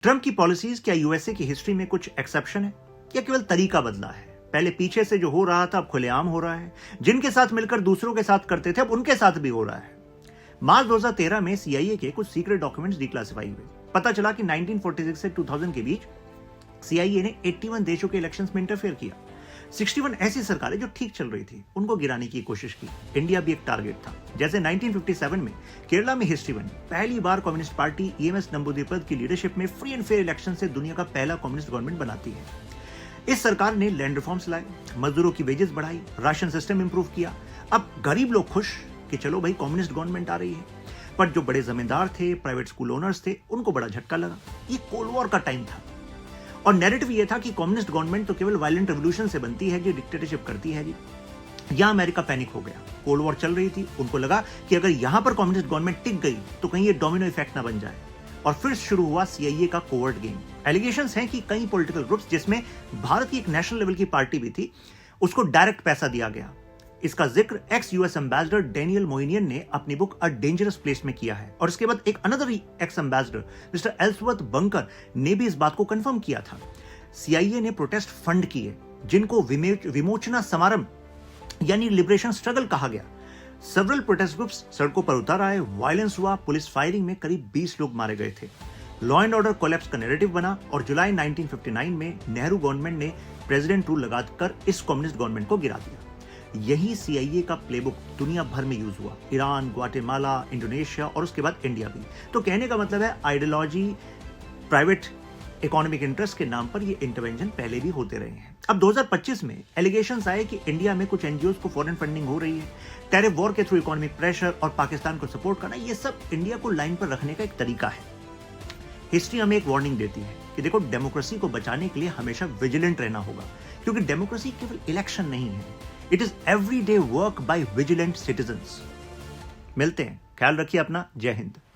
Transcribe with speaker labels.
Speaker 1: Trump की policies क्या USA की हिस्ट्री में कुछ एक्सेप्शन है या केवल तरीका बदला है? पहले पीछे से जो हो रहा था अब खुलेआम हो रहा है। जिनके साथ मिलकर दूसरों के साथ करते थे अब उनके साथ भी हो रहा है। मार्च 2013 में सीआईए के कुछ सीक्रेट डॉक्यूमेंट्स डिक्लासिफाई हुए। पता चला कि 1946 से 2000 के बीच सीआईए ने 81 देशों के इलेक्शंस में इंटरफेयर किया। 61 ऐसी सरकारें जो ठीक चल रही थी उनको गिराने की कोशिश की। इंडिया भी एक टारगेट था। जैसे 1957 में केरला में हिस्ट्री बनी। पहली बार कम्युनिस्ट पार्टी ईएमएस नंबूदिरी की लीडरशिप में फ्री एंड फेयर इलेक्शन से दुनिया का पहला कम्युनिस्ट गवर्नमेंट बनाती है। इस सरकार ने लैंड रिफॉर्म्स लाए, मजदूरों की वेजेस बढ़ाई, राशन सिस्टम इंप्रूव किया। अब गरीब लोग खुश कि चलो भाई कम्युनिस्ट गवर्नमेंट आ रही है। पर जो बड़े जमींदार थे, प्राइवेट स्कूल ओनर्स थे, उनको बड़ा झटका लगा। ये कोल्ड वॉर का टाइम था और नैरेटिव ये था कि कम्युनिस्ट गवर्नमेंट तो केवल वायलेंट रेवोल्यूशन से बनती है जी, डिक्टेटरशिप करती है जी। यहां अमेरिका पैनिक हो गया। कोल्ड वॉर चल रही थी, उनको लगा कि अगर यहां पर कम्युनिस्ट गवर्नमेंट टिक गई तो कहीं ये डोमिनो इफेक्ट ना बन जाए। और फिर शुरू हुआ सीआईए का कोवर्ट गेम। एलिगेशंस हैं कि कई पॉलिटिकल ग्रुप्स, जिसमें भारत की एक नेशनल लेवल की पार्टी भी थी, उसको डायरेक्ट पैसा दिया गया। इसका जिक्र एक्स यूएस एम्बेसडर डेनियल मोइनियन ने अपनी बुक अ डेंजरस प्लेस में किया है। और इसके बाद एक another x ambassador mister Ellsworth bunker ने भी इस बात को कंफर्म किया था। सीआईए ने प्रोटेस्ट फंड किए जिनको विमोचना समारंभ यानी लिबरेशन स्ट्रगल कहा गया। सेवरल प्रोटेस्ट ग्रुप्स सड़कों पर उतर आए, वायलेंस हुआ, पुलिस फायरिंग में करीब 20 लोग मारे गए थे। लॉ एंड ऑर्डर कोलैप्स का नैरेटिव बना और जुलाई 1959 में नेहरू गवर्नमेंट ने प्रेसिडेंट रूल लगाकर इस कम्युनिस्ट गवर्नमेंट को गिरा दिया। यही सीआईए का प्लेबुक दुनिया भर में यूज हुआ। ईरान, ग्वाटेमाला, इंडोनेशिया और उसके बाद इंडिया भी। तो कहने का मतलब है आइडियोलॉजी, प्राइवेट इकोनॉमिक इंटरेस्ट के नाम पर ये इंटरवेंशन पहले भी होते रहे हैं। अब 2025 में एलिगेशंस आए कि इंडिया में कुछ एनजीओज को फॉरेन फंडिंग हो रही है, टैरिफ वॉर के थ्रू इकोनॉमिक प्रेशर और पाकिस्तान को सपोर्ट करना, ये सब इंडिया को लाइन पर रखने का एक तरीका है। हिस्ट्री हमें एक वार्निंग देती है कि देखो, डेमोक्रेसी को बचाने के लिए हमेशा विजिलेंट रहना होगा, क्योंकि डेमोक्रेसी केवल इलेक्शन नहीं है, it is everyday work by vigilant citizens. मिलते हैं, ख्याल रखिए अपना। जय हिंद।